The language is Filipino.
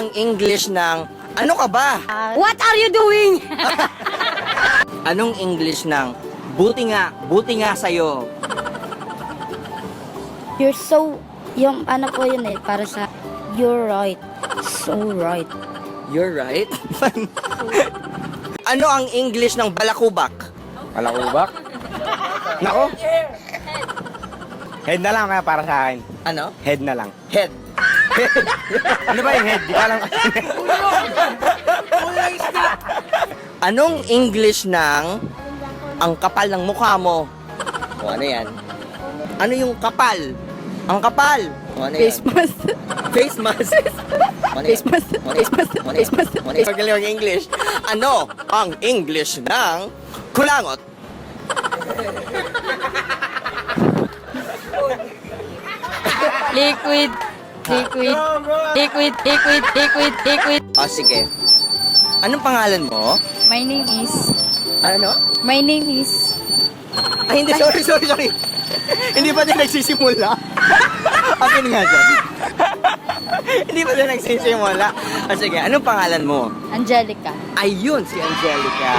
Ang English ng ano ka ba? What are you doing? Anong English ng buti nga sa'yo? You're so, yung ano po yun eh, para sa, you're right. So right. You're right. Ano ang English ng balakubak? Palakubak? Nako. Head na lang kaya para sa akin. Ano? Head na lang. Head. Ano ba yung head? Di ko alam. Anong English ng ang kapal ng mukha mo? O ano yan? Ano yung kapal? Ang kapal. O ano yan? Face mask. Face mask. Ano Face mask. Face mask. Face mask. Magaling ang English. Ano ang English ng kulangot? Liquid. Liquid. Liquid. Liquid. Liquid. Liquid. O sige. Anong pangalan mo? My name is. Ano? My name is. Ay, hindi. Sorry. Hindi pa din nagsisimula. Akin nga siya. Hindi pa din nagsisimula. O sige, anong pangalan mo? Angelica. Ayun, si Angelica.